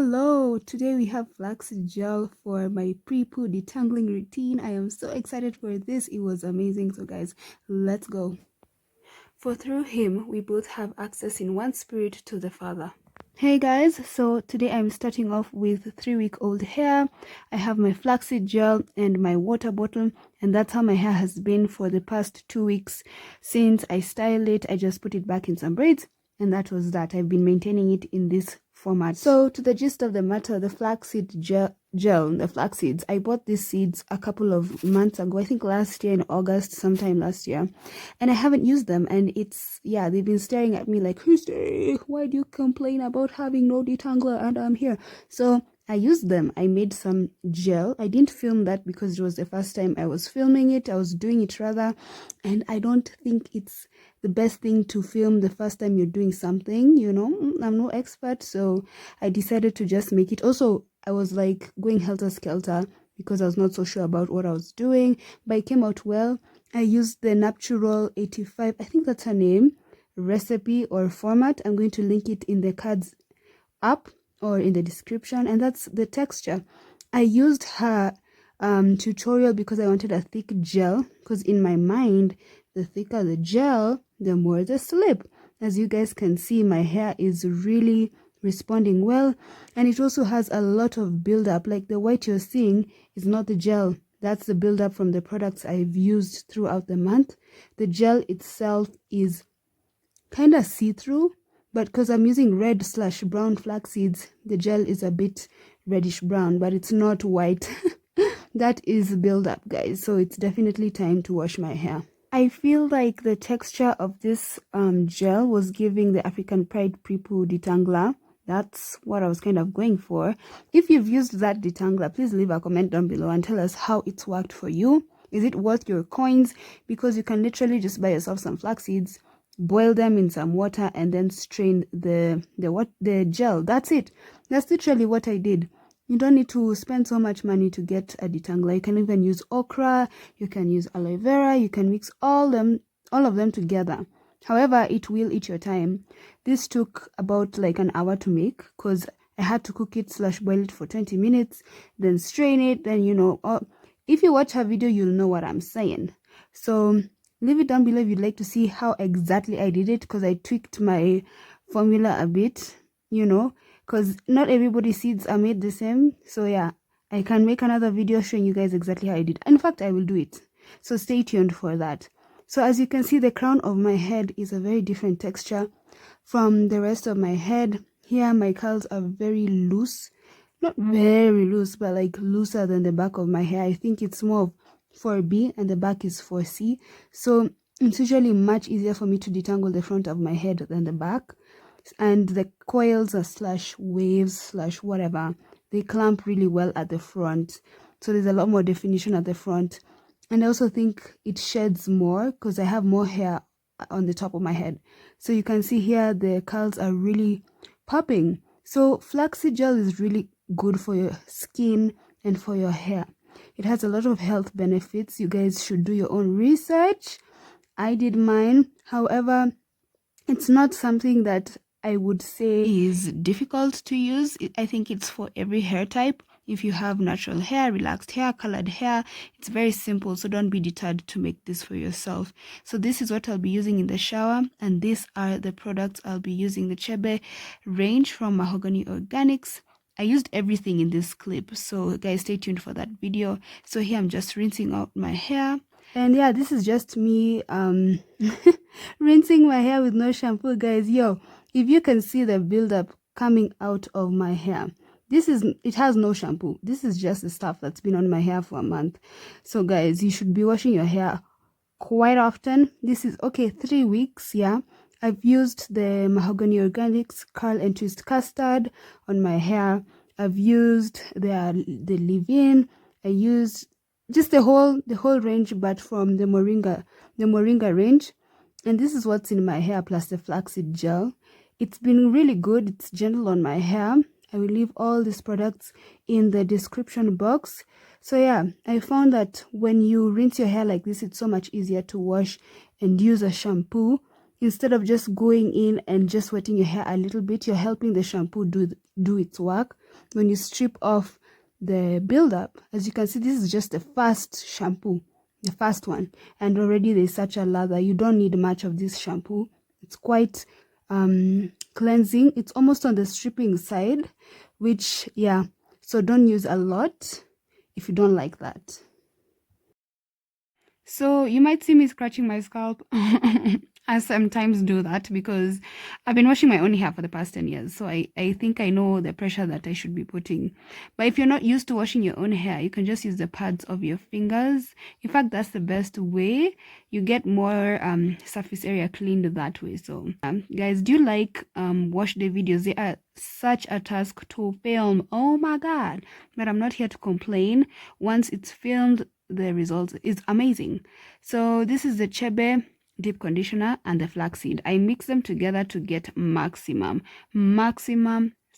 Hello, today we have flaxseed gel for my pre-poo detangling routine. I am so excited for this. It was amazing. So guys, let's go. For through him, we both have access in one spirit to the Father. Hey guys, so today I'm starting off with 3-week-old hair. I have my flaxseed gel and my water bottle, and that's how my hair has been for the past 2 weeks. Since I styled it, I just put it back in some braids, and that was that. I've been maintaining it in this format. So to the gist of the matter, the flaxseed gel, the flax seeds, I bought these seeds a couple of months ago, I think last year in August, sometime last year, and I haven't used them, and they've been staring at me like, Christy, why do you complain about having no detangler and I'm here? So I used them. I made some gel. I didn't film that because it was the first time I was filming it. I was doing it rather, and I don't think it's the best thing to film the first time you're doing something, you know. I'm no expert, so I decided to just make it. Also, I was like going helter-skelter because I was not so sure about what I was doing, but it came out well. I used the Natural 85, I think that's her name, recipe or format. I'm going to link it in the cards up or in the description, and that's the texture. I used her tutorial because I wanted a thick gel, because in my mind, the thicker the gel, the more the slip. As you guys can see, my hair is really responding well, and it also has a lot of buildup. Like the white you're seeing is not the gel, that's the buildup from the products I've used throughout the month. The gel itself is kind of see-through, but because I'm using red/brown flax seeds, the gel is a bit reddish brown, but it's not white. That is buildup, guys, so it's definitely time to wash my hair. I feel like the texture of this gel was giving the African Pride pre-poo detangler. That's what I was kind of going for. If you've used that detangler, please leave a comment down below and tell us how it's worked for you. Is it worth your coins? Because you can literally just buy yourself some flax seeds, boil them in some water, and then strain the gel. That's it. That's literally what I did. You don't need to spend so much money to get a detangler. You can even use okra, you can use aloe vera, you can mix all of them together. However, it will eat your time. This took about like an hour to make because I had to cook it / boil it for 20 minutes, then strain it, then if you watch her video, you'll know what I'm saying. So leave it down below if you'd like to see how exactly I did it, because I tweaked my formula a bit, because not everybody's seeds are made the same. So yeah, I can make another video showing you guys exactly how I did. In fact, I will do it, so stay tuned for that. So as you can see, the crown of my head is a very different texture from the rest of my head. Here my curls are very loose, not very loose, but like looser than the back of my hair. I think it's more of 4B and the back is 4C, so it's usually much easier for me to detangle the front of my head than the back. And the coils or /waves /whatever, they clamp really well at the front, so there's a lot more definition at the front. And I also think it sheds more because I have more hair on the top of my head. So you can see here the curls are really popping. So flaxseed gel is really good for your skin and for your hair. It has a lot of health benefits. You guys should do your own research. I did mine. However, it's not something that I would say is difficult to use. I think it's for every hair type. If you have natural hair, relaxed hair, colored hair, it's very simple, so don't be deterred to make this for yourself. So this is what I'll be using in the shower, and these are the products I'll be using. The Chebe range from Mahogany Organics. I used everything in this clip, so guys, stay tuned for that video. So here I'm just rinsing out my hair. And yeah, this is just me rinsing my hair with no shampoo, guys. Yo, if you can see the buildup coming out of my hair, it has no shampoo. This is just the stuff that's been on my hair for a month. So guys, you should be washing your hair quite often. This is okay, 3 weeks. Yeah, I've used the Mahogany Organics Curl and Twist Custard on my hair. I've used the leave-in. I used just the whole range, but from the moringa range. And this is what's in my hair, plus the flaxseed gel. It's been really good. It's gentle on my hair. I will leave all these products in the description box. So yeah, I found that when you rinse your hair like this, it's so much easier to wash and use a shampoo Instead of just going in and just wetting your hair a little bit, you're helping the shampoo do its work. When you strip off the buildup, as you can see, this is just the first shampoo, the first one, and already there's such a lather. You don't need much of this shampoo. It's quite cleansing. It's almost on the stripping side, which, yeah, so don't use a lot if you don't like that. So you might see me scratching my scalp. I sometimes do that because I've been washing my own hair for the past 10 years. So I think I know the pressure that I should be putting. But if you're not used to washing your own hair, you can just use the pads of your fingers. In fact, that's the best way. You get more surface area cleaned that way. So guys, do you like wash day videos? They are such a task to film. Oh my God. But I'm not here to complain. Once it's filmed, the result is amazing. So this is the Chebe deep conditioner and the flaxseed. I mix them together to get maximum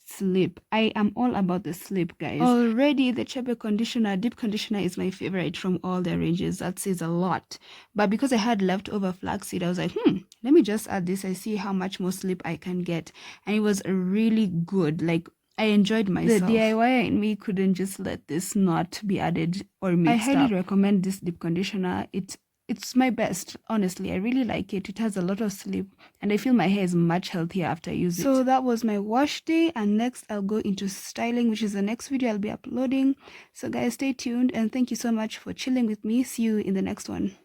sleep. I am all about the sleep, guys. Already the Chebe conditioner, deep conditioner, is my favorite from all the ranges. That says a lot. But because I had leftover flaxseed, I was like, let me just add this. I see how much more sleep I can get. And it was really good. Like, I enjoyed myself. The DIY in me couldn't just let this not be added or mixed up. I highly recommend this deep conditioner. It's my best, honestly. I really like it. It has a lot of sleep and I feel my hair is much healthier after I use it. So that was my wash day, and next I'll go into styling, which is the next video I'll be uploading. So guys, stay tuned and thank you so much for chilling with me. See you in the next one.